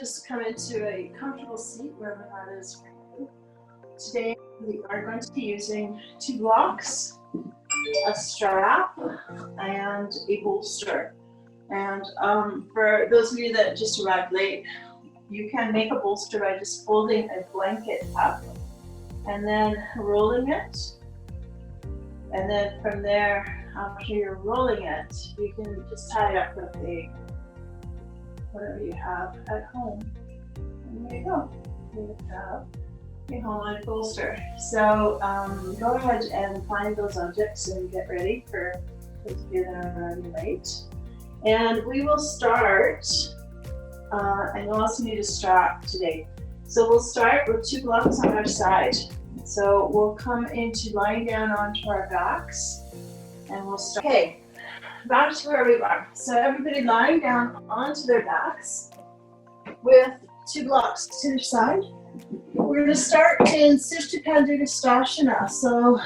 just come into a comfortable seat, wherever that is for you. Today we are going to be using 2 blocks, a strap, and a bolster. And for those of you that just arrived late, you can make a bolster by just folding a blanket up and then rolling it. And then from there, after you're rolling it, you can just tie it up with whatever you have at home. And there you go. You have a homemade bolster. So go ahead and find those objects and get ready for those of you that are already late. And we will start, and you'll also need a strap today. So we'll start with 2 blocks on our side. So we'll come into lying down onto our backs, and we'll start. Okay, back to where we were. So everybody lying down onto their backs with 2 blocks to their side. We're going to start in Sciatica Stasana. So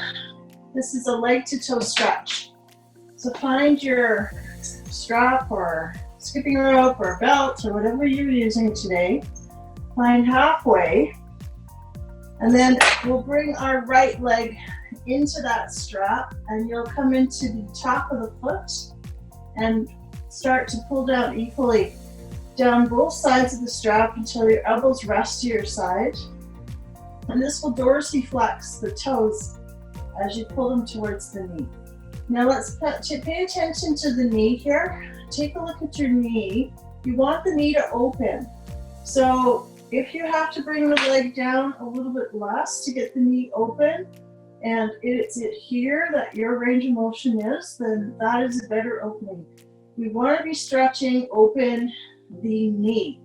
this is a leg to toe stretch. So find your strap or skipping rope or belt or whatever you're using today. Find halfway. And then we'll bring our right leg into that strap, and you'll come into the top of the foot and start to pull down equally down both sides of the strap until your elbows rest to your side. And this will dorsiflex the toes as you pull them towards the knee. Now let's pay attention to the knee here. Take a look at your knee. You want the knee to open. So if you have to bring the leg down a little bit less to get the knee open, and it's here that your range of motion is, then that is a better opening. We want to be stretching open the knee.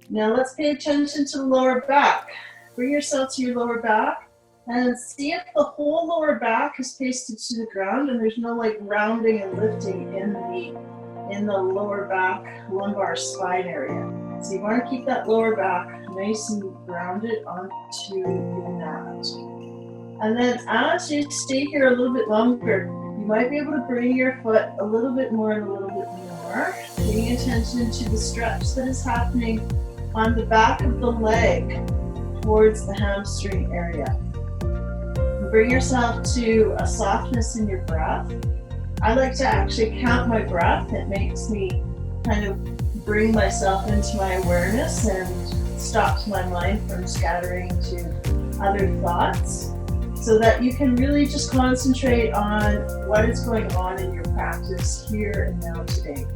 Now let's pay attention to the lower back. Bring yourself to your lower back and see if the whole lower back is pasted to the ground and there's no like rounding and lifting in the lower back lumbar spine area. So you want to keep that lower back nice and grounded onto the mat. And then as you stay here a little bit longer, you might be able to bring your foot a little bit more and a little bit more, paying attention to the stretch that is happening on the back of the leg towards the hamstring area. And bring yourself to a softness in your breath. I like to actually count my breath. It makes me kind of bring myself into my awareness and stops my mind from scattering to other thoughts, so that you can really just concentrate on what is going on in your practice here and now today.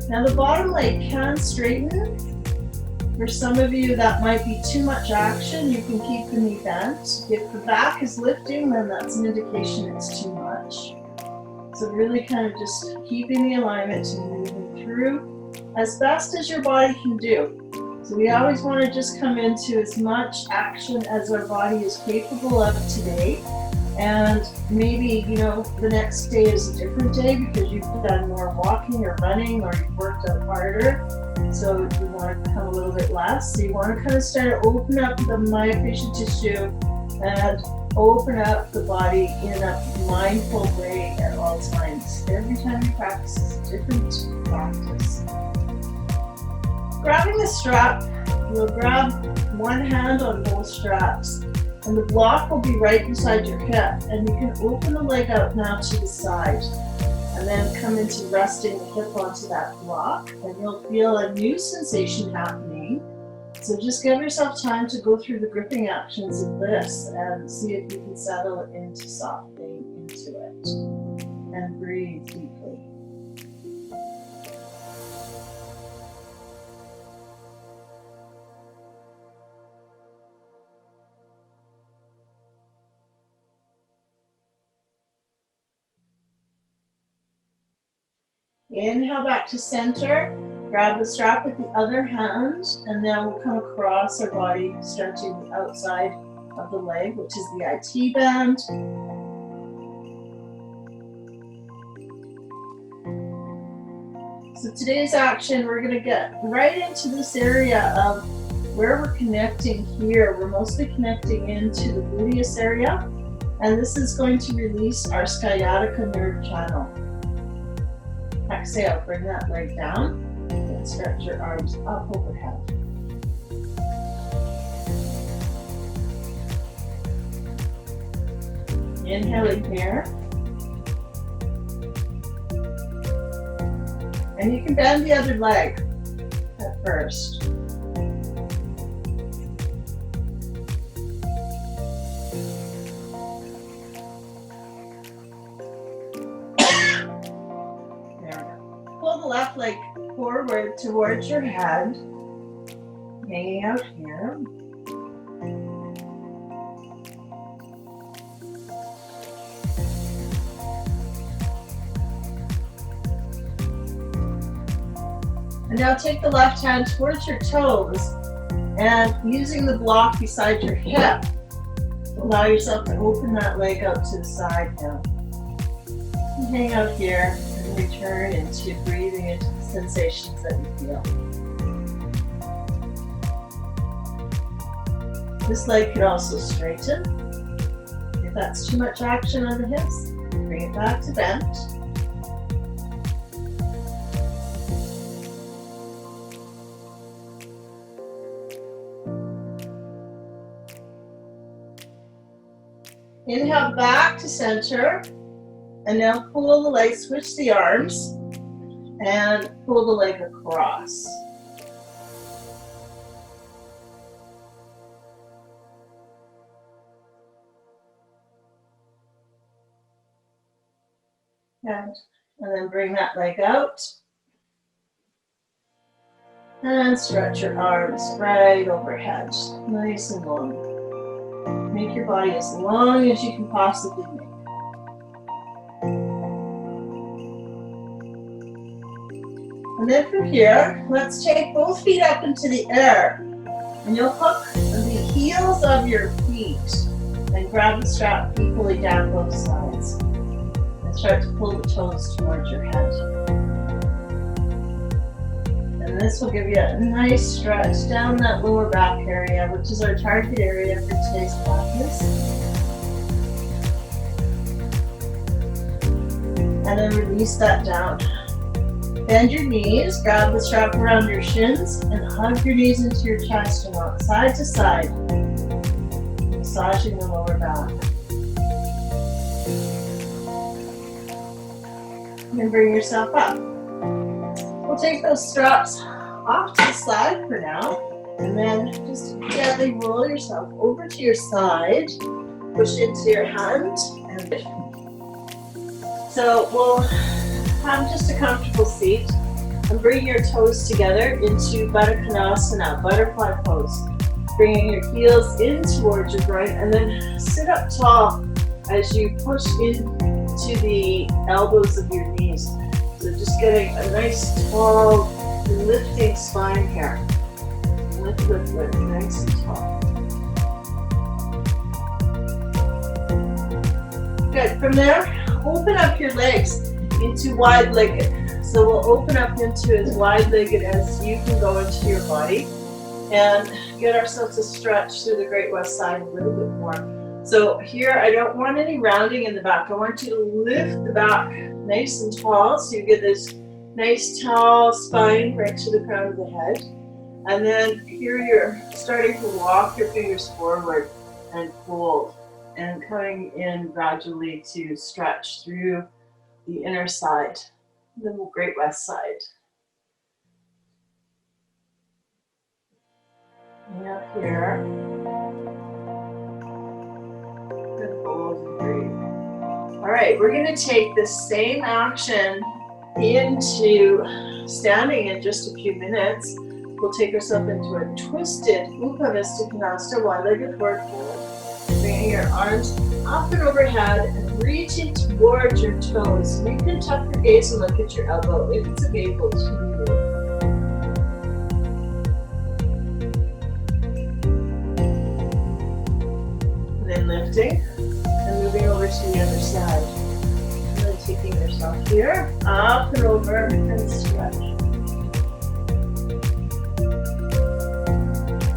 Now the bottom leg can straighten. For some of you that might be too much action, you can keep the knee bent. If the back is lifting, then that's an indication it's too much. So really kind of just keeping the alignment and moving through as best as your body can do. So we always want to just come into as much action as our body is capable of today. And maybe, the next day is a different day because you've done more walking or running or you've worked out harder. So you want to come a little bit less. So you want to kind of start to open up the myofascial tissue and open up the body in a mindful way at all times. Every time you practice is a different practice. Grabbing the strap, you'll grab one hand on both straps, and the block will be right beside your hip, and you can open the leg out now to the side, and then come into resting the hip onto that block, and you'll feel a new sensation happening. So just give yourself time to go through the gripping actions of this and see if you can settle it into softening into it, and breathe deeply. Inhale back to center, grab the strap with the other hand, and then we'll come across our body, stretching the outside of the leg, which is the IT band. So today's action, we're going to get right into this area of where we're connecting here. We're mostly connecting into the gluteus area, and this is going to release our sciatica nerve channel. Exhale, bring that leg down and stretch your arms up overhead. Inhaling here. And you can bend the other leg at first. Pull the left leg forward towards your head, hanging out here. And now take the left hand towards your toes and using the block beside your hip, allow yourself to open that leg out to the side now. And hang out here. Return into breathing into the sensations that you feel. This leg can also straighten. If that's too much action on the hips, bring it back to bent. Inhale back to center. And now pull the leg, switch the arms, and pull the leg across. And then bring that leg out. And stretch your arms right overhead, nice and long. Make your body as long as you can possibly make. And then from here, let's take both feet up into the air. And you'll hook the heels of your feet and grab the strap equally down both sides. And start to pull the toes towards your head. And this will give you a nice stretch down that lower back area, which is our target area for today's practice. And then release that down. Bend your knees, grab the strap around your shins, and hug your knees into your chest and rock side to side, massaging the lower back. And then bring yourself up. We'll take those straps off to the side for now, and then just gently roll yourself over to your side, push into your hand, and so we'll have just a comfortable seat and bring your toes together into Baddha Konasana, butterfly pose. Bringing your heels in towards your groin and then sit up tall as you push into the elbows of your knees. So just getting a nice tall lifting spine here. Lift, lift, lift, nice and tall. Good, from there, open up your legs into wide-legged. So we'll open up into as wide-legged as you can go into your body and get ourselves a stretch through the Great West Side a little bit more. So here, I don't want any rounding in the back. I want you to lift the back nice and tall so you get this nice tall spine right to the crown of the head. And then here you're starting to walk your fingers forward and fold and coming in gradually to stretch through the inner side, the Great West Side. And up here. Good, hold and breathe. All right, we're going to take the same action into standing in just a few minutes. We'll take ourselves into a twisted Upavista Konasana, wide-legged forward fold. Bringing your arms up and overhead and reaching towards your toes. You can tuck your gaze and look at your elbow if it's available to you. And then lifting and moving over to the other side. And then taking yourself here, up and over and stretch.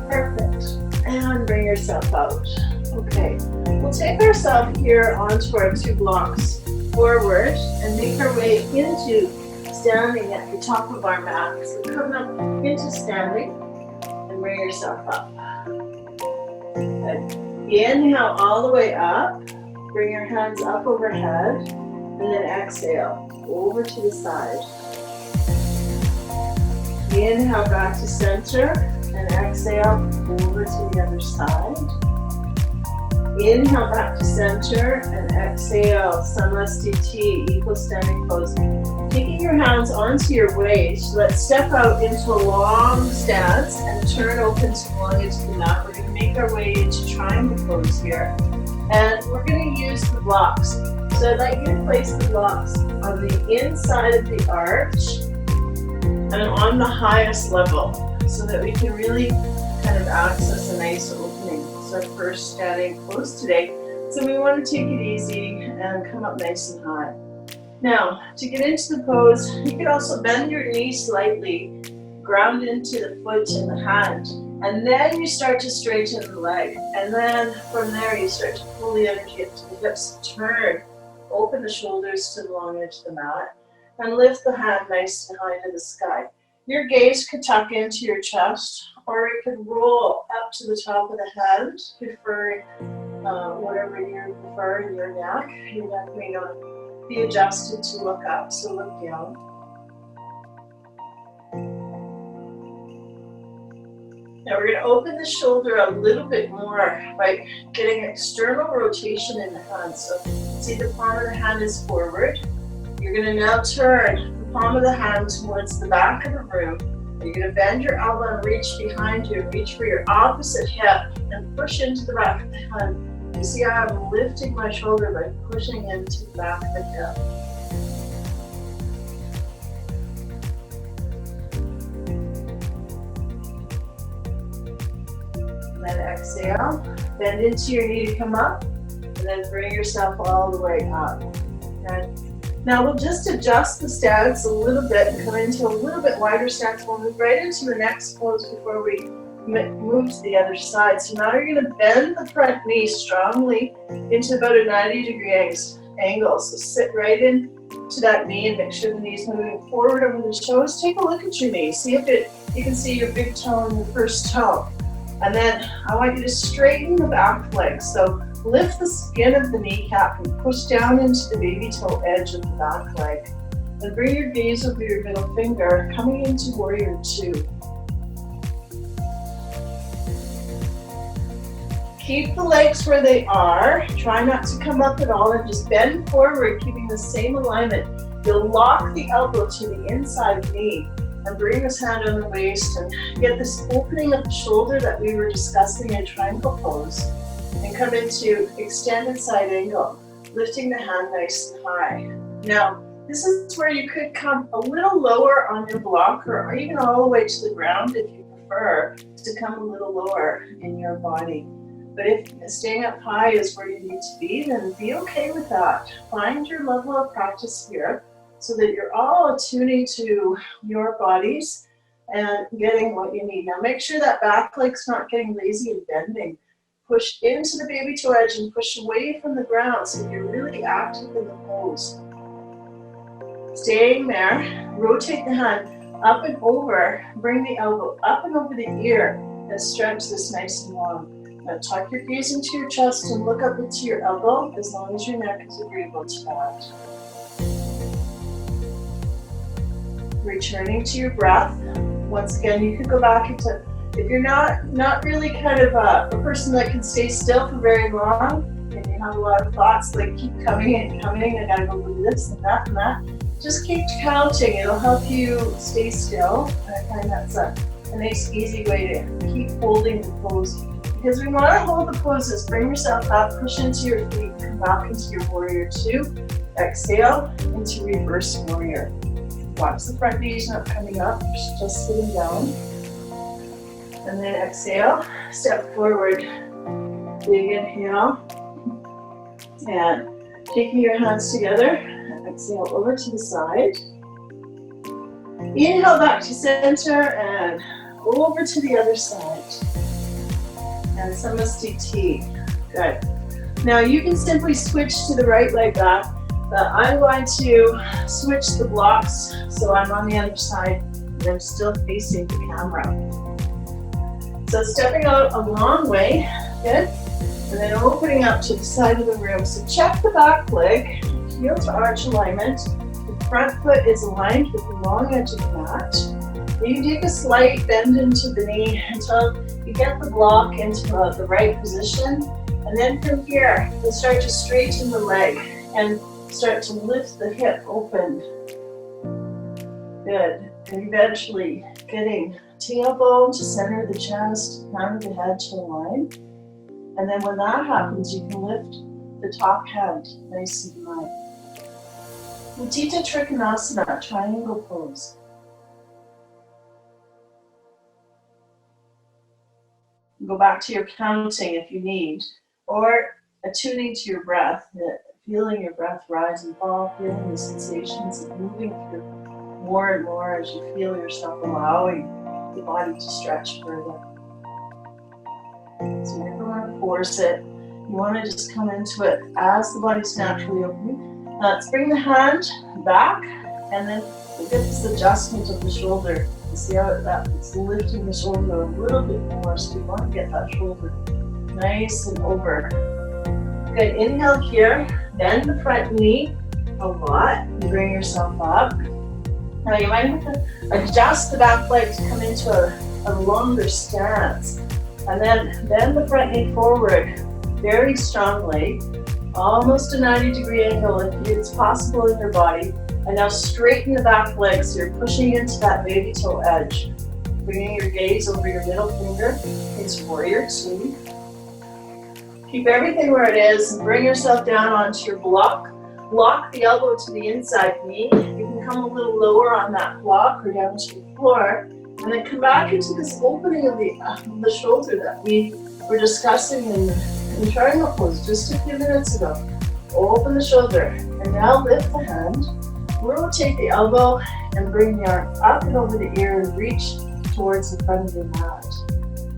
Perfect. And bring yourself out. Okay, we'll take ourselves here onto our two blocks forward and make our way into standing at the top of our mat. So come up into standing and bring yourself up. Good. Inhale all the way up Bring your hands up overhead, and then exhale, over to the side. Inhale back to center, and exhale, over to the other side. Inhale back to center, and exhale, Samastiti, equal standing pose. Taking your hands onto your waist, let's step out into a long stance and turn open to long into the mat. We're going to make our way into triangle pose here. And we're going to use the blocks. So I'd like you to place the blocks on the inside of the arch and on the highest level so that we can really kind of access a nice opening. It's our first standing pose today. So we want to take it easy and come up nice and high. Now, to get into the pose, you can also bend your knee slightly, ground into the foot and the hand, and then you start to straighten the leg. And then from there, you start to pull the energy up to the hips, turn, open the shoulders to the long edge of the mat, and lift the hand nice and high to the sky. Your gaze could tuck into your chest, or it could roll up to the top of the head, preferring whatever you prefer in your neck. Your neck may not be adjusted to look up, so look down. Now we're going to open the shoulder a little bit more by getting external rotation in the hand. So see the palm of the hand is forward. You're going to now turn the palm of the hand towards the back of the room. You're going to bend your elbow and reach behind you. Reach for your opposite hip and push into the back of the hand. You see how I'm lifting my shoulder by pushing into the back of the hip. And then exhale, bend into your knee to come up, and then bring yourself all the way up. Okay. Now we'll just adjust the stance a little bit and come into a little bit wider stance. We'll move right into the next pose before we move to the other side. So now you're going to bend the front knee strongly into about a 90-degree angle. So sit right in to that knee and make sure the knee's moving forward over the toes. Take a look at your knee. See if you can see your big toe and your first toe. And then I want you to straighten the back leg. So lift the skin of the kneecap and push down into the baby toe edge of the back leg. And bring your gaze over your middle finger, coming into warrior two. Keep the legs where they are. Try not to come up at all and just bend forward, keeping the same alignment. You'll lock the elbow to the inside knee and bring this hand on the waist and get this opening of the shoulder that we were discussing in triangle pose and come into extended side angle, lifting the hand nice and high. Now, this is where you could come a little lower on your blocker or even all the way to the ground if you prefer to come a little lower in your body. But if staying up high is where you need to be, then be okay with that. Find your level of practice here so that you're all attuning to your bodies and getting what you need. Now make sure that back leg's not getting lazy and bending. Push into the baby toe edge and push away from the ground so you're really active in the pose. Staying there, rotate the hand up and over, bring the elbow up and over the ear and stretch this nice and long. Now tuck your gaze into your chest and look up into your elbow as long as your neck is agreeable to that. Returning to your breath. Once again, you could go back into, if you're not really kind of a person that can stay still for very long, and you have a lot of thoughts like keep coming and coming, I gotta go do this and that and that, just keep counting. It'll help you stay still. And I find that's a nice easy way to keep holding the pose. Because we want to hold the poses. Bring yourself up, push into your feet, come back into your warrior two. Exhale into reverse warrior. Watch the front knees not coming up, just sitting down. And then exhale, step forward. Big inhale. And taking your hands together, exhale over to the side. Inhale back to center and over to the other side. And Samastiti. Good. Now you can simply switch to the right leg back, but I'm going to switch the blocks so I'm on the other side and I'm still facing the camera. So stepping out a long way, good. and then opening up to the side of the room. So check the back leg, heel to arch alignment. The front foot is aligned with the long edge of the mat. You can take a slight bend into the knee until you get the block into the right position. And then from here, you'll start to straighten the leg and start to lift the hip open. Good. And eventually getting tailbone to center of the chest, crown of the head to align. And then when that happens, you can lift the top hand nice and high. Utthita Trikonasana, triangle pose. Go back to your counting if you need, or attuning to your breath, feeling your breath rise and fall, feeling the sensations of moving through more and more as you feel yourself allowing the body to stretch further. So you never want to force it. You want to just come into it as the body's naturally opening. Now let's bring the hand back, and then we'll get this adjustment of the shoulder. You see how it's lifting the shoulder a little bit more, so you want to get that shoulder nice and over. Good, inhale here, bend the front knee a lot, and bring yourself up. Now you might have to adjust the back leg to come into a longer stance. And then bend the front knee forward very strongly, almost a 90-degree angle if it's possible in your body. And now straighten the back leg so you're pushing into that baby toe edge. Bringing your gaze over your middle finger is warrior two. Keep everything where it is and bring yourself down onto your block. Lock the elbow to the inside knee. You can come a little lower on that block or down to the floor. And then come back into this opening of the shoulder that we were discussing in triangle pose just a few minutes ago. Open the shoulder. And now lift the hand. Rotate the elbow and bring the arm up and over the ear and reach towards the front of the mat.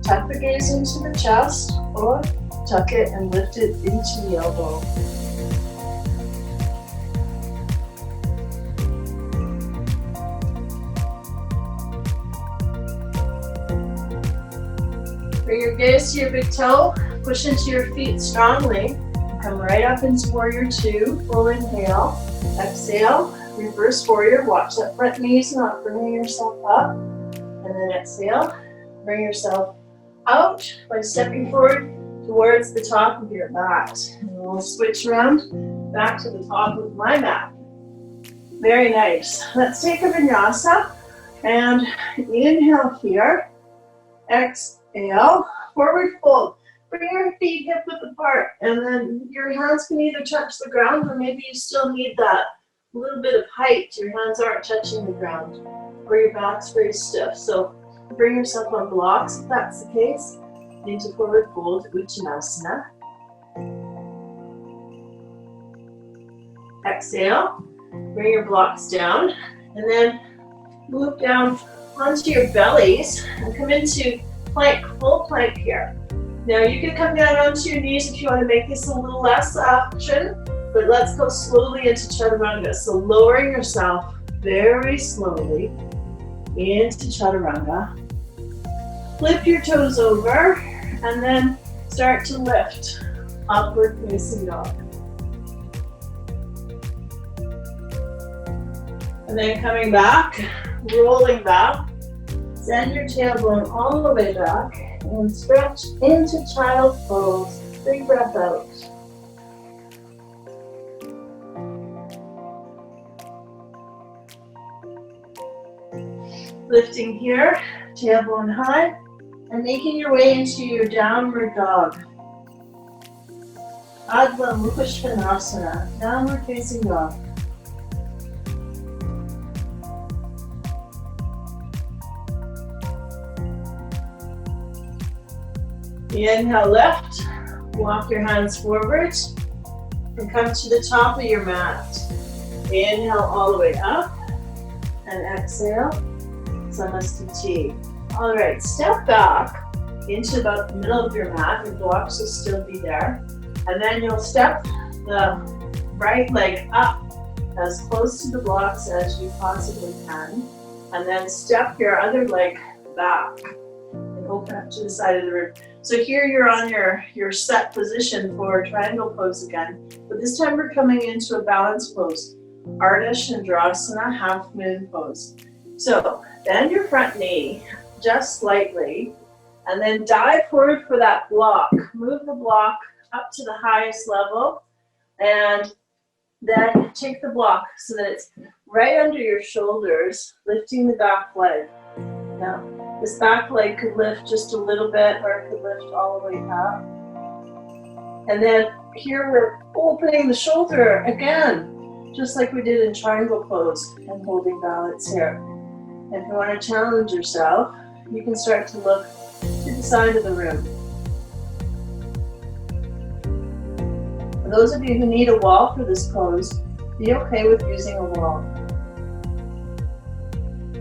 Tuck the gaze into the chest or tuck it and lift it into the elbow. Bring your gaze to your big toe, push into your feet strongly, come right up into warrior two, full inhale, exhale, reverse warrior, watch that front knees not bringing yourself up, and then exhale, bring yourself out by stepping forward towards the top of your mat. And we'll switch around back to the top of my mat. Very nice. Let's take a vinyasa and inhale here, exhale, forward fold. Bring your feet hip width apart, and then your hands can either touch the ground or maybe you still need that little bit of height. Your hands aren't touching the ground or your back's very stiff. So bring yourself on blocks if that's the case. Into forward fold, Uttanasana. Exhale, bring your blocks down, and then move down onto your bellies and come into plank, full plank here. Now you can come down onto your knees if you want to make this a little less action, but let's go slowly into Chaturanga. So lowering yourself very slowly into Chaturanga. Flip your toes over and then start to lift, upward facing dog. And then coming back, rolling back, send your tailbone all the way back and stretch into child pose. Big breath out. Lifting here, tailbone high, and making your way into your downward dog. Adva Mukha Svanasana, downward facing dog. Inhale, lift, walk your hands forward, and come to the top of your mat. Inhale all the way up, and exhale, Samastiti. All right, step back into about the middle of your mat. Your blocks will still be there. And then you'll step the right leg up as close to the blocks as you possibly can. And then step your other leg back and open up to the side of the room. So here you're on your set position for triangle pose again, but this time we're coming into a balance pose. Ardha Chandrasana, half moon pose. So bend your front knee just slightly, and then dive forward for that block. Move the block up to the highest level, and then take the block so that it's right under your shoulders, lifting the back leg. Now, this back leg could lift just a little bit, or it could lift all the way up. And then here we're opening the shoulder again, just like we did in triangle pose, and holding balance here. If you want to challenge yourself, you can start to look to the side of the room. For those of you who need a wall for this pose, be okay with using a wall.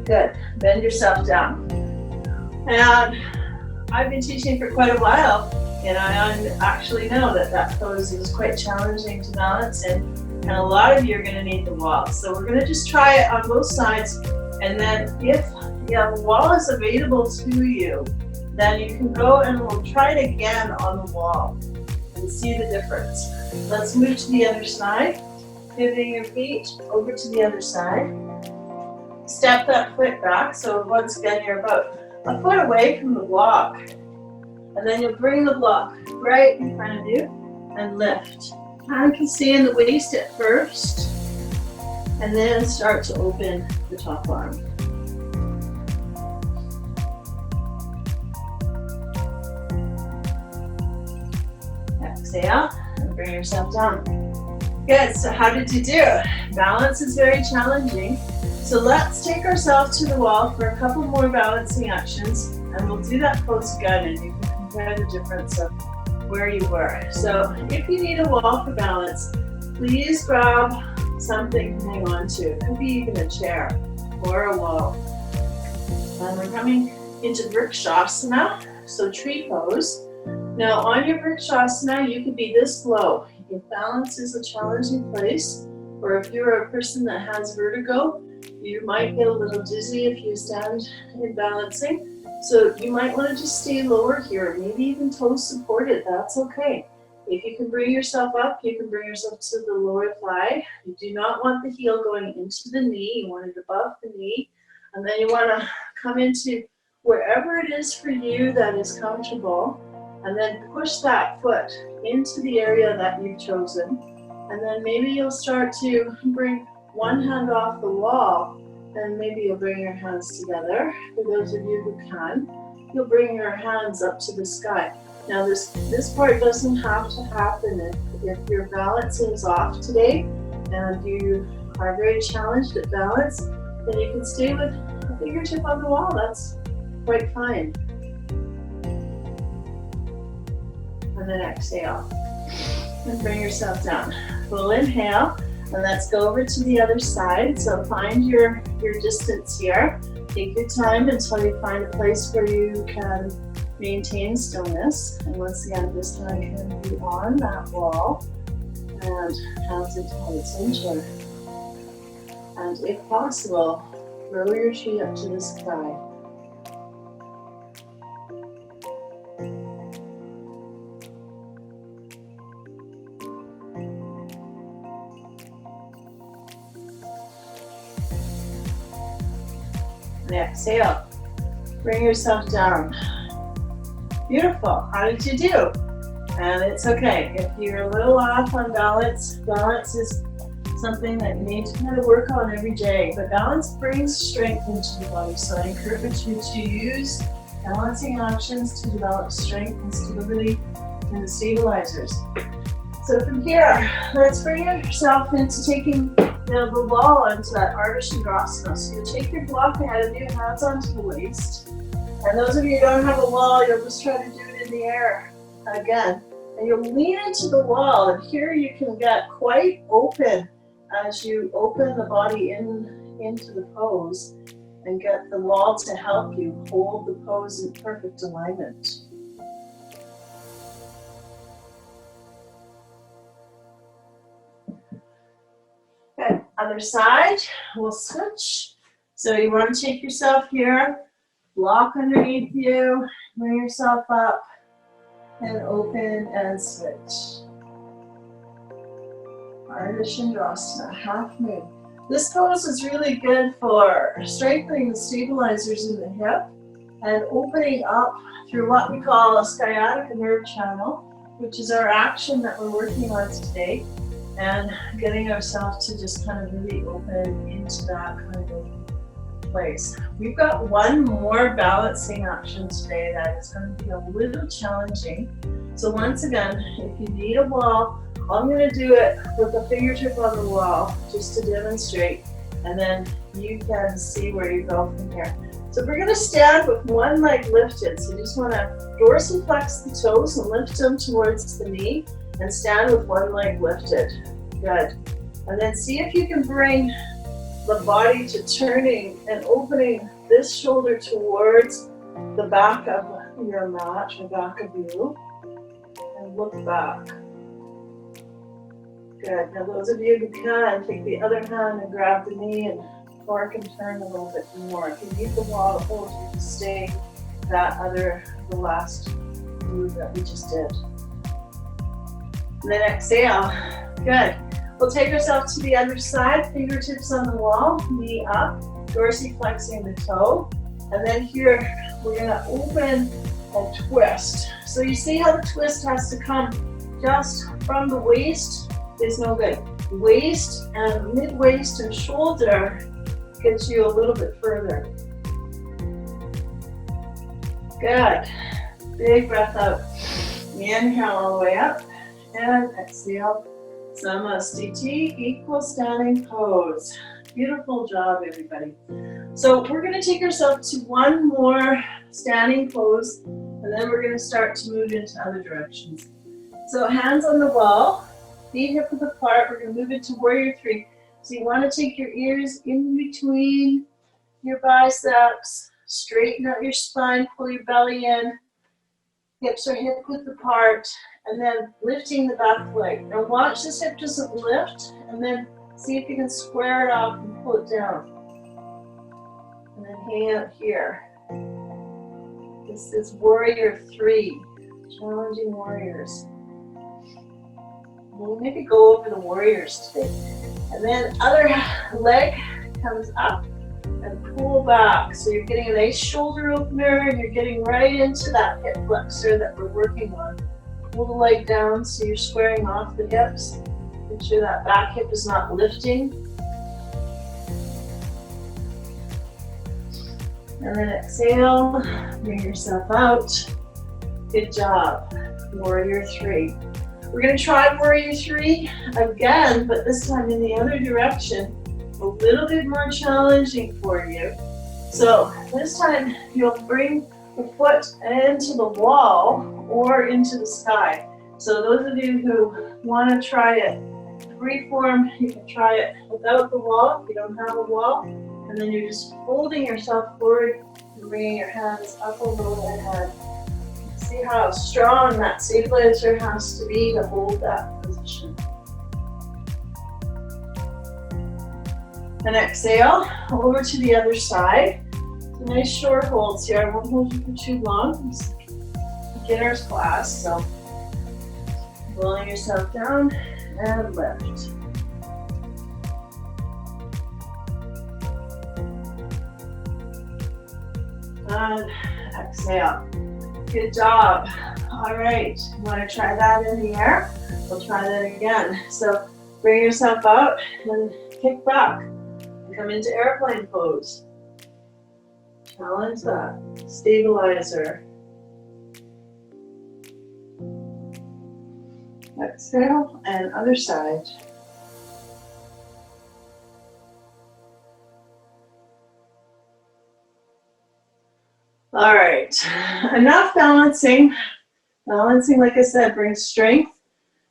Good. Bend yourself down. And I've been teaching for quite a while, and I actually know that that pose is quite challenging to balance in, and a lot of you are going to need the wall. So we're going to just try it on both sides, and then if the wall is available to you, then you can go and we'll try it again on the wall and see the difference. Let's move to the other side, pivoting your feet over to the other side. Step that foot back, so once again you're about a foot away from the block. And then you'll bring the block right in front of you and lift. Hand can stay in the waist at first, and then start to open the top arm. Exhale and bring yourself down. Good, so how did you do? Balance is very challenging. So let's take ourselves to the wall for a couple more balancing actions, and we'll do that pose again, and you can compare the difference of where you were. So if you need a wall for balance, please grab something to hang on to. It could be even a chair or a wall. And we're coming into Vrikshasana, so tree pose. Now on your Vrikshasana, you could be this low. If balance is a challenging place, or if you're a person that has vertigo, you might get a little dizzy if you stand in balancing. So you might want to just stay lower here, maybe even toes supported, that's okay. If you can bring yourself up, you can bring yourself to the lower thigh. You do not want the heel going into the knee, you want it above the knee. And then you want to come into wherever it is for you that is comfortable, and then push that foot into the area that you've chosen. And then maybe you'll start to bring one hand off the wall, and maybe you'll bring your hands together. For those of you who can, you'll bring your hands up to the sky. Now this part doesn't have to happen. If your balance is off today and you are very challenged at balance, then you can stay with a fingertip on the wall. That's quite fine. And then exhale and bring yourself down. We'll inhale, and let's go over to the other side. So find your distance here. Take your time until you find a place where you can maintain stillness. And once again, this time can be on that wall and hands into heart center. And if possible, roll your feet up to the sky. And exhale. Bring yourself down. Beautiful. How did you do? And it's okay. If you're a little off on balance, balance is something that you need to kind of work on every day. But balance brings strength into the body. So I encourage you to use balancing actions to develop strength and stability in the stabilizers. So from here, let's bring yourself into taking the wall onto that Ardha Chandrasana. So you take your block ahead of you, hands onto the waist. And those of you who don't have a wall, you'll just try to do it in the air again. And you'll lean into the wall, and here you can get quite open as you open the body into the pose and get the wall to help you hold the pose in perfect alignment. Good. Other side, we'll switch. So you want to take yourself here, block underneath you, bring yourself up, and open and switch. Ardha Chandrasana, half moon. This pose is really good for strengthening the stabilizers in the hip and opening up through what we call a sciatica nerve channel, which is our action that we're working on today, and getting ourselves to just kind of really open into that kind of place. We've got one more balancing action today that is going to be a little challenging. So once again, if you need a wall, I'm going to do it with a fingertip on the wall just to demonstrate, and then you can see where you go from here. So we're going to stand with one leg lifted. So you just want to dorsiflex the toes and lift them towards the knee and stand with one leg lifted. Good. And then see if you can bring the body to turning and opening this shoulder towards the back of your mat, or back of you, and look back. Good. Now those of you who can, take the other hand and grab the knee and fork and turn a little bit more. If you need the wall to hold, you can stay the last move that we just did. And then exhale. Good. We'll take ourselves to the other side, fingertips on the wall, knee up, dorsiflexing the toe. And then here, we're gonna open and twist. So you see how the twist has to come just from the waist is no good. Waist and mid-waist and shoulder gets you a little bit further. Good. Big breath out. Inhale all the way up and exhale. Samasthiti, equal standing pose. Beautiful job, everybody. So we're going to take ourselves to one more standing pose, and then we're going to start to move into other directions. So hands on the wall, feet hip width apart. We're going to move into warrior three. So you want to take your ears in between your biceps, straighten out your spine, pull your belly in, hips are hip width apart, and then lifting the back leg. Now watch this hip doesn't lift, and then see if you can square it off and pull it down. And then hang out here. This is warrior three, challenging warriors. We'll maybe go over the warriors today. And then other leg comes up and pull back. So you're getting a nice shoulder opener, and you're getting right into that hip flexor that we're working on. Pull the leg down so you're squaring off the hips. Make sure that back hip is not lifting. And then exhale, bring yourself out. Good job. Warrior three. We're going to try warrior three again, but this time in the other direction. A little bit more challenging for you. So this time you'll bring the foot into the wall or into the sky. So those of you who want to try it free form, you can try it without the wall if you don't have a wall. And then you're just folding yourself forward and bringing your hands up over the head. See how strong that stabilizer has to be to hold that position. And exhale, over to the other side. So nice short holds here. I won't hold you for too long. It's beginner's class, so rolling yourself down and lift. And exhale. Good job. All right, you want to try that in the air? We'll try that again. So bring yourself out and kick back. Come into airplane pose. Challenge that. Stabilizer. Exhale and other side. All right, enough balancing. Balancing, like I said, brings strength,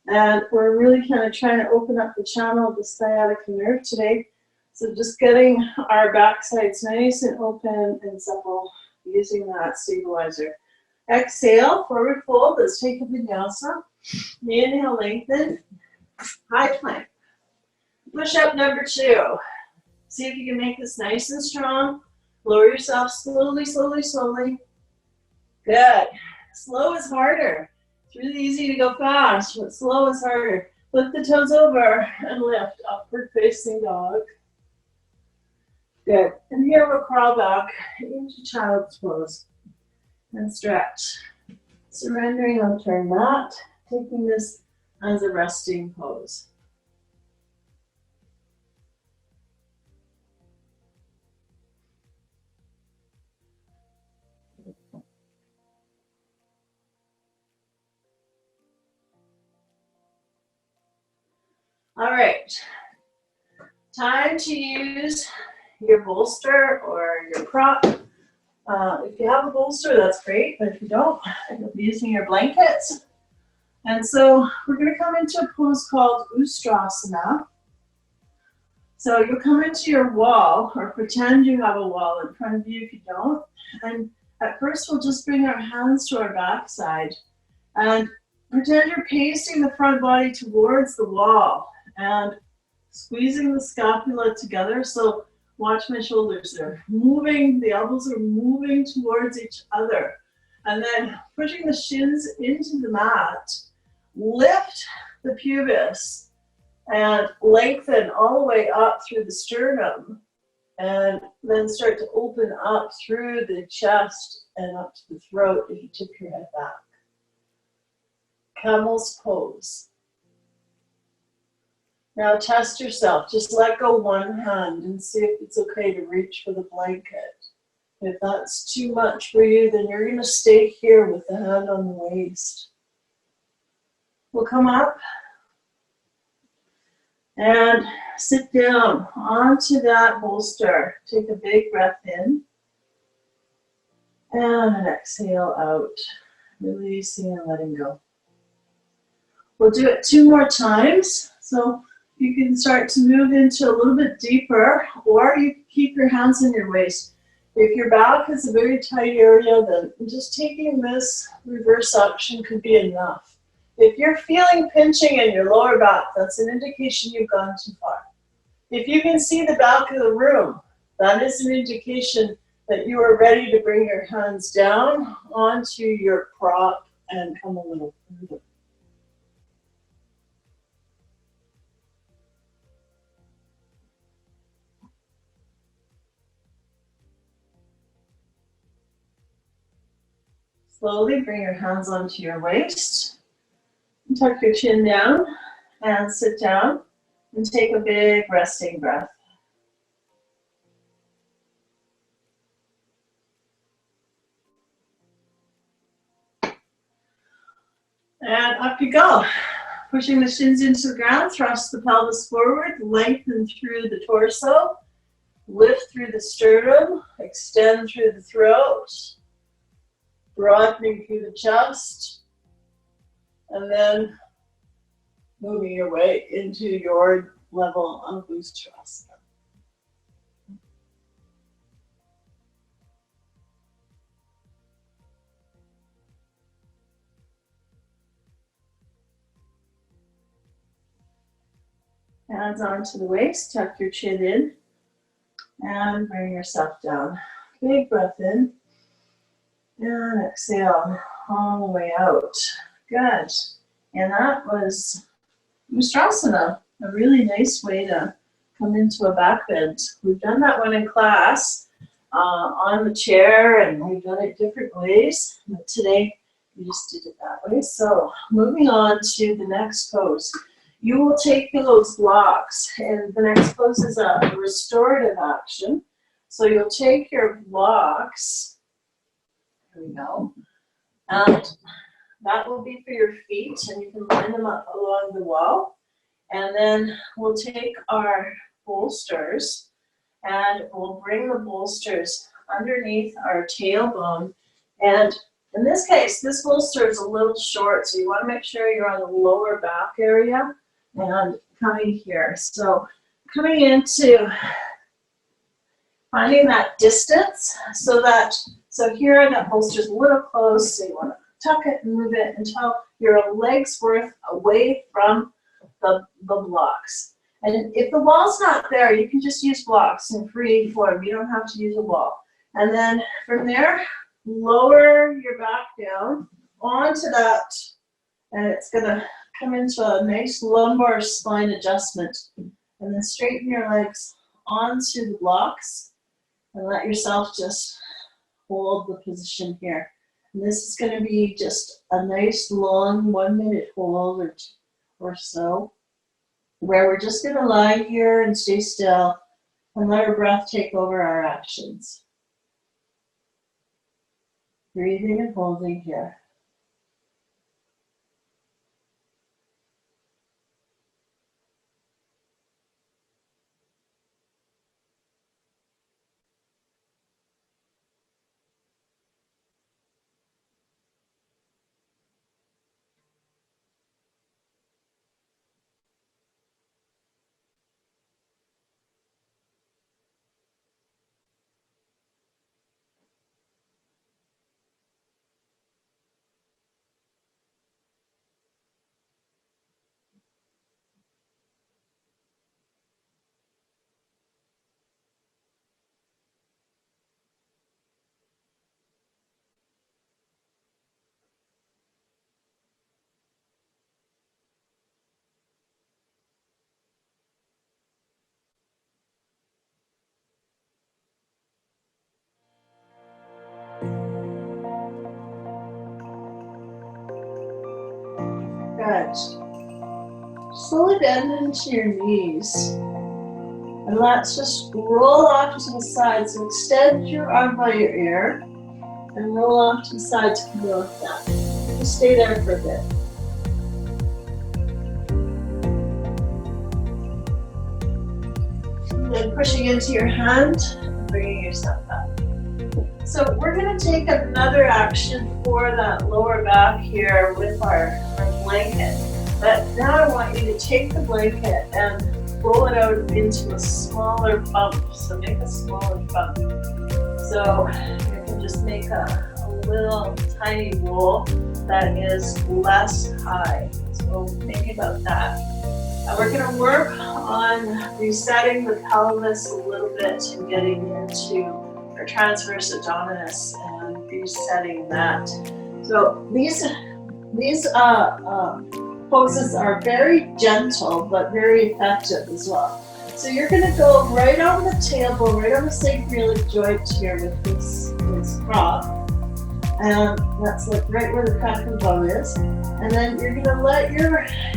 and we're really kind of trying to open up the channel of the sciatica nerve today. So just getting our backsides nice and open and supple using that stabilizer. Exhale, forward fold. Let's take a vinyasa. Inhale, lengthen. High plank. Push up number two. See if you can make this nice and strong. Lower yourself slowly, slowly, slowly. Good. Slow is harder. It's really easy to go fast, but slow is harder. Lift the toes over and lift, upward facing dog. Good. And here we'll crawl back into child's pose and stretch. Surrendering onto our mat, taking this as a resting pose. All right, time to use your bolster or your prop. If you have a bolster, that's great, but if you don't, you'll be using your blankets. And so we're going to come into a pose called Ustrasana. So you'll come into your wall, or pretend you have a wall in front of you if you don't. And at first we'll just bring our hands to our backside and pretend you're pasting the front body towards the wall and squeezing the scapula together. So watch my shoulders, they're moving, the elbows are moving towards each other. And then pushing the shins into the mat, lift the pubis and lengthen all the way up through the sternum. And then start to open up through the chest and up to the throat if you tip your head back. Camel's pose. Now test yourself. Just let go one hand and see if it's okay to reach for the blanket. If that's too much for you, then you're going to stay here with the hand on the waist. We'll come up and sit down onto that bolster. Take a big breath in and an exhale out, releasing and letting go. We'll do it 2 more times. So you can start to move into a little bit deeper, or you can keep your hands in your waist. If your back is a very tight area, then just taking this reverse action could be enough. If you're feeling pinching in your lower back, that's an indication you've gone too far. If you can see the back of the room, that is an indication that you are ready to bring your hands down onto your prop and come a little further. Slowly bring your hands onto your waist. Tuck your chin down and sit down and take a big resting breath. And up you go. Pushing the shins into the ground, thrust the pelvis forward, lengthen through the torso, lift through the sternum, extend through the throat, broadening through the chest. And then moving your way into your level of Ustrasana. Hands onto the waist, tuck your chin in, and bring yourself down. Big breath in, and exhale all the way out. Good. And that was Ustrasana, a really nice way to come into a back bend. We've done that one in class on the chair, and we've done it different ways. But today, we just did it that way. So moving on to the next pose. You will take those blocks, and the next pose is a restorative action. So you'll take your blocks, here we go, and that will be for your feet, and you can line them up along the wall. And then we'll take our bolsters, and we'll bring the bolsters underneath our tailbone. And in this case, this bolster is a little short, so you want to make sure you're on the lower back area and coming here. So coming into finding that distance so here that bolster's a little close, so you want to tuck it and move it until you're a leg's worth away from the blocks. And if the wall's not there, you can just use blocks in free form. You don't have to use a wall. And then from there, lower your back down onto that And it's gonna come into a nice lumbar spine adjustment. And then straighten your legs onto the blocks and let yourself just hold the position here. And this is going to be just a nice long 1 minute hold or so, where we're just going to lie here and stay still and let our breath take over our actions. Breathing and holding here. Good. Slowly bend into your knees. And let's just roll off to the side. So extend your arm by your ear and roll off to the side to come off that. Just stay there for a bit. And then pushing into your hand and bringing yourself up. So we're going to take another action for that lower back here with our blanket. But now I want you to take the blanket and roll it out into a smaller bump. So make a smaller bump. So you can just make a little tiny roll that is less high. So think about that. We're going to work on resetting the pelvis a little bit and getting into our transverse abdominis and resetting that. So these poses are very gentle but very effective as well. So you're going to go right on the tailbone, right on the sacroiliac joint here with this prop. And that's like right where the crack of the bone is. And then you're going to let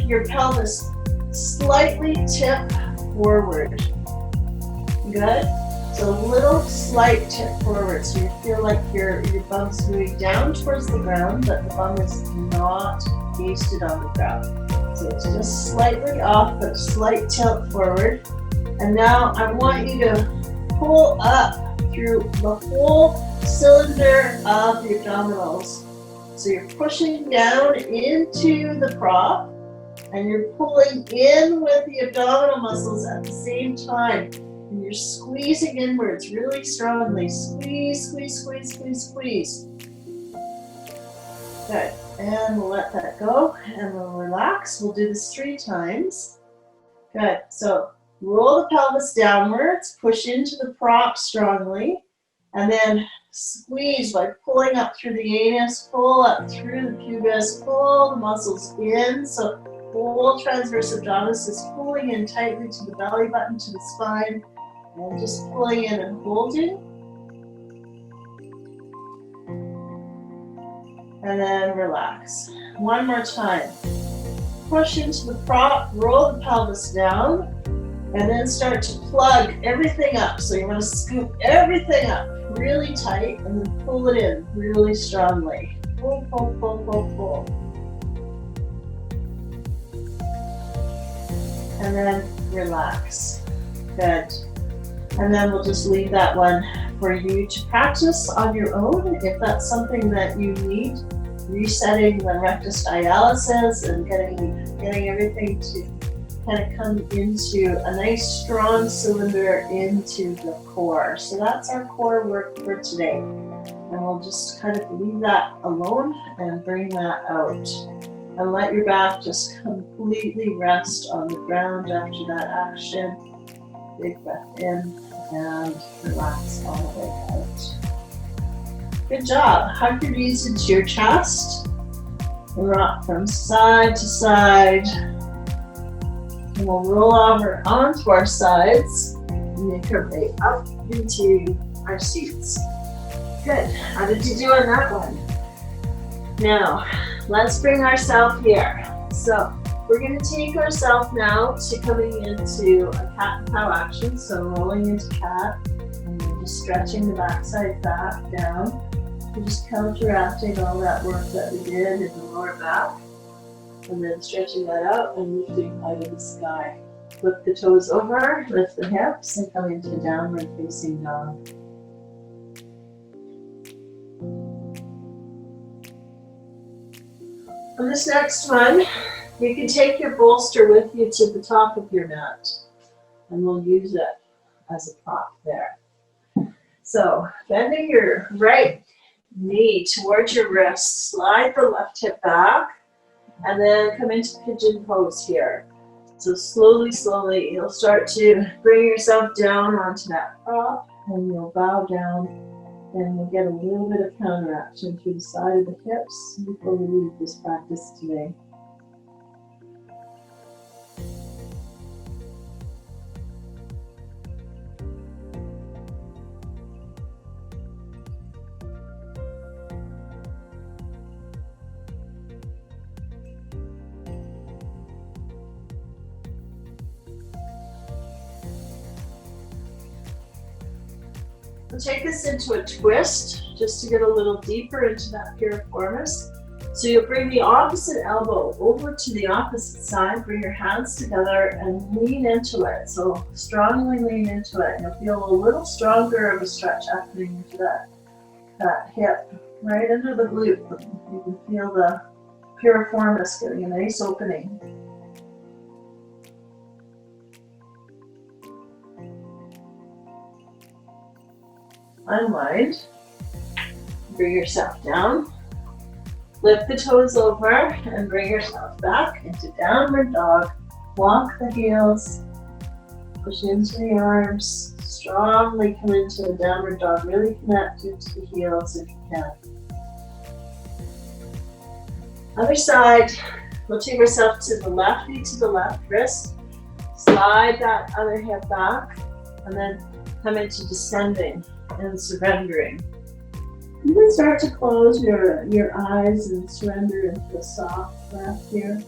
your pelvis slightly tip forward. Good? So a little slight tip forward. So you feel like your bum's moving down towards the ground, but the bum is not pasted on the ground. So it's just slightly off, but slight tilt forward. And now I want you to pull up through the whole cylinder of the abdominals. So you're pushing down into the prop and you're pulling in with the abdominal muscles at the same time. And you're squeezing inwards really strongly. Squeeze, squeeze, squeeze, squeeze, squeeze. Good. And we'll let that go and we'll relax. We'll do this 3 times. Good. So roll the pelvis downwards, push into the prop strongly, and then squeeze by pulling up through the anus, pull up through the pubis, pull the muscles in. So whole transverse abdominis is pulling in tightly to the belly button, to the spine, and just pulling in and holding. And then relax. One more time. Push into the prop, roll the pelvis down, and then start to plug everything up. So you want to scoop everything up really tight and then pull it in really strongly. Pull, pull, pull, pull, pull. And then relax. Good. And then we'll just leave that one for you to practice on your own if that's something that you need. Resetting the rectus dialysis and getting everything to kind of come into a nice strong cylinder into the core. So that's our core work for today. And we'll just kind of leave that alone and bring that out. And let your back just completely rest on the ground after that action. Big breath in and relax all the way out. Good job. Hug your knees into your chest. Rock from side to side. And we'll roll over onto our sides and make our way up into our seats. Good. How did you do on that one? Now, let's bring ourselves here. So, we're going to take ourselves now to coming into a cat and cow action. So, rolling into cat, and we're just stretching the backside back down. We're just counteracting all that work that we did in the lower back. And then stretching that out and lifting out of the sky. Flip the toes over, lift the hips, and come into downward facing dog. On this next one, you can take your bolster with you to the top of your mat, and we'll use it as a prop there. So, bending your right knee towards your wrist, slide the left hip back, and then come into pigeon pose here. So slowly, slowly, you'll start to bring yourself down onto that prop, and you'll bow down, and we'll get a little bit of counteraction through the side of the hips before we leave this practice today. We'll take this into a twist just to get a little deeper into that piriformis. So you'll bring the opposite elbow over to the opposite side, bring your hands together and lean into it. So strongly lean into it. And you'll feel a little stronger of a stretch happening into that hip, right under the glute. You can feel the piriformis getting a nice opening. Unwind, bring yourself down, lift the toes over and bring yourself back into downward dog. Walk the heels, push into the arms, strongly come into a downward dog, really connect into the heels if you can. Other side, we'll take ourselves to the left knee to the left wrist, slide that other hip back, and then come into descending and surrendering. You can start to close your eyes and surrender into a soft breath here.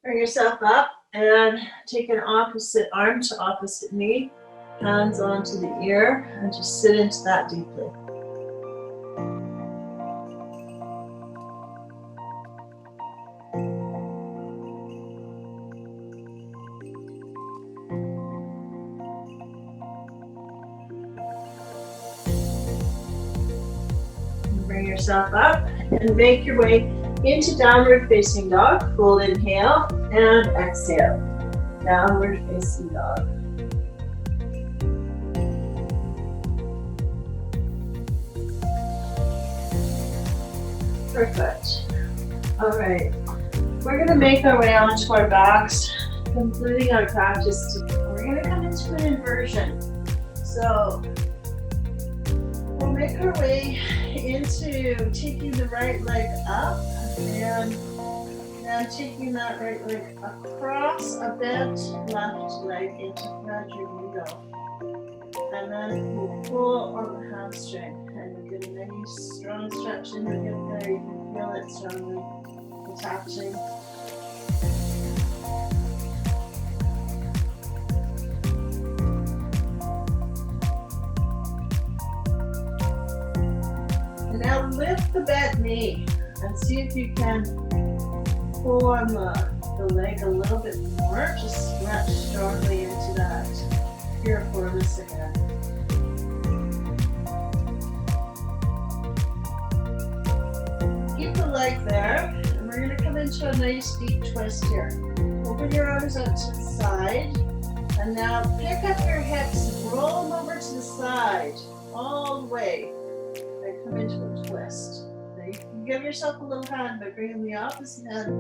Bring yourself up and take an opposite arm to opposite knee, hands onto the ear, and just sit into that deeply. Bring yourself up and make your way into downward facing dog. Full inhale and exhale. Downward facing dog. Perfect. All right. We're going to make our way onto our backs, concluding our practice. We're going to come into an inversion. So we'll make our way into taking the right leg up and then taking that right leg across a bent left leg into quadrilateral. And then we'll pull on the hamstring and you're getting a nice strong stretch in the hip there. You can feel it strongly attaching. And now lift the bent knee and see if you can pull on the leg a little bit more. Just stretch strongly into that piriformis again. Keep the leg there, and we're going to come into a nice deep twist here. We'll Open your arms out to the side. And now pick up your hips and roll them over to the side. All the way. And come into a twist. Now you can give yourself a little hand by bringing the opposite hand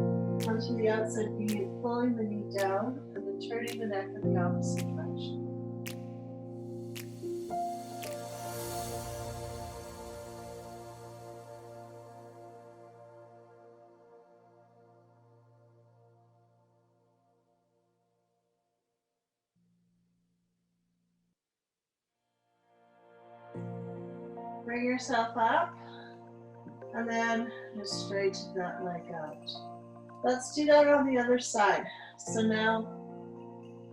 onto the outside knee and pulling the knee down and then turning the neck in the opposite direction. Bring yourself up and then just straighten that leg out. Let's do that on the other side. So now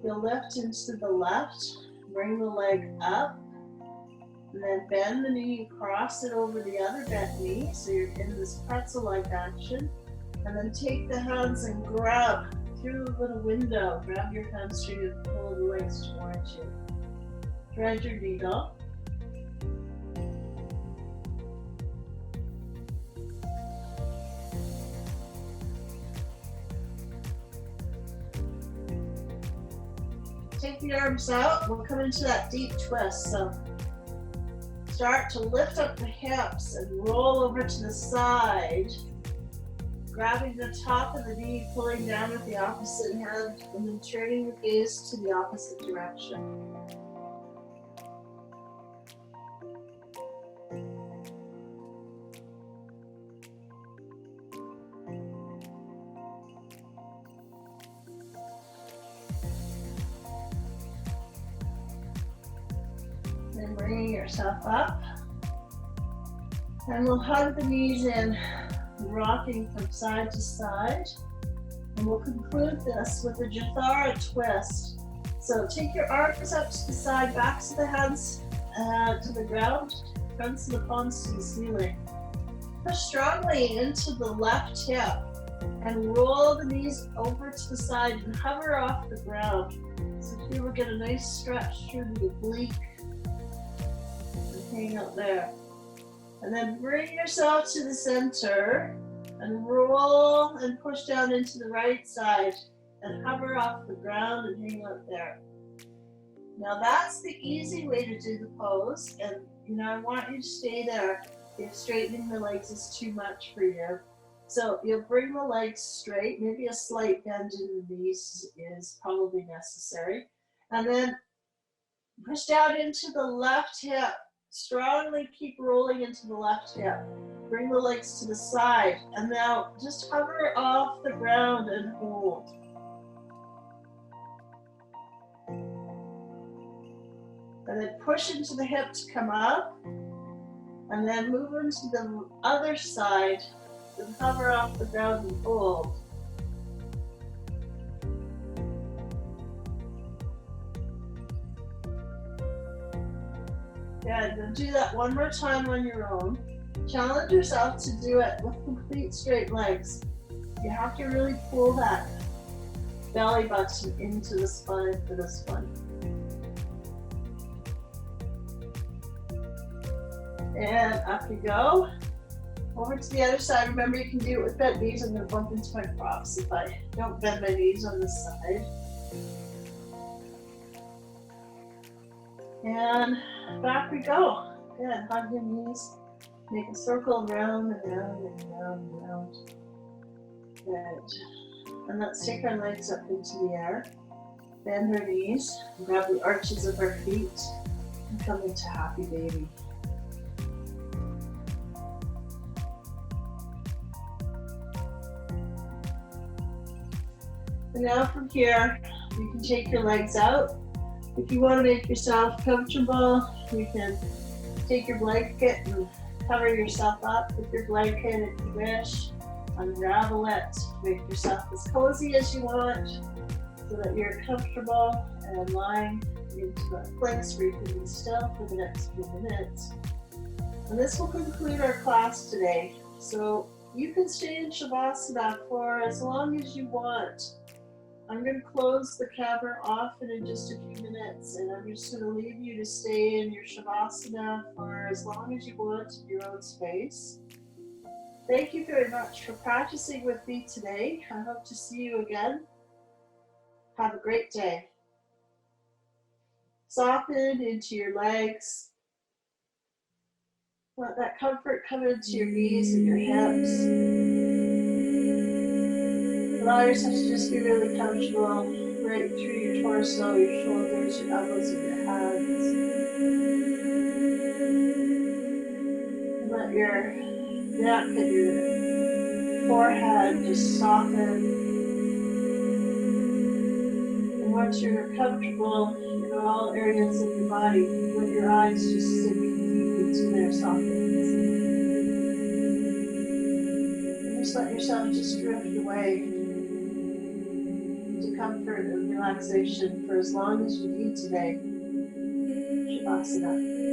you'll lift into the left, bring the leg up, and then bend the knee, cross it over the other bent knee, so you're in this pretzel-like action. And then take the hands and grab through the little window. Grab your hamstring and pull the legs towards you. Thread your needle. Take the arms out, we'll come into that deep twist. So start to lift up the hips and roll over to the side, grabbing the top of the knee, pulling down with the opposite hand, and then turning the gaze to the opposite direction. Then bringing yourself up, and we'll hug the knees in, rocking from side to side, and we'll conclude this with a Jathara twist. So take your arms up to the side, backs of the hands to the ground, fronts of the palms to the ceiling. Push strongly into the left hip and roll the knees over to the side and hover off the ground. So here we'll get a nice stretch through the oblique. Hang out there. And then bring yourself to the center and roll and push down into the right side and hover off the ground and hang out there. Now that's the easy way to do the pose, and I want you to stay there if straightening the legs is too much for you. So you'll bring the legs straight, maybe a slight bend in the knees is probably necessary. And then push down into the left hip. Strongly keep rolling into the left hip. Bring the legs to the side. And now just hover off the ground and hold. And then push into the hip to come up. And then move into the other side and hover off the ground and hold. Good, then do that one more time on your own. Challenge yourself to do it with complete straight legs. You have to really pull that belly button into the spine for this one. And up you go. Over to the other side. Remember, you can do it with bent knees. I'm going to bump into my props if I don't bend my knees on this side. And back we go. Good. Hug your knees. Make a circle round and round and round and round. Good. And let's take our legs up into the air. Bend our knees. Grab the arches of our feet and come into happy baby. And now from here, you can take your legs out. If you want to make yourself comfortable, you can take your blanket and cover yourself up with your blanket if you wish. Unravel it, make yourself as cozy as you want so that you're comfortable and lying into a place where you can be still for the next few minutes. And this will conclude our class today. So you can stay in Shavasana for as long as you want. I'm going to close the camera off in just a few minutes, and I'm just going to leave you to stay in your Shavasana for as long as you want in your own space. Thank you very much for practicing with me today. I hope to see you again. Have a great day. Soften into your legs. Let that comfort come into your knees and your hips. Allow yourself to just be really comfortable right through your torso, your shoulders, your elbows, and your hands. And let your neck and your forehead just soften. And once you're comfortable in all areas of your body, let your eyes just sink deep into their sockets. And just let yourself just drift away into comfort and relaxation for as long as you need today. Shavasana.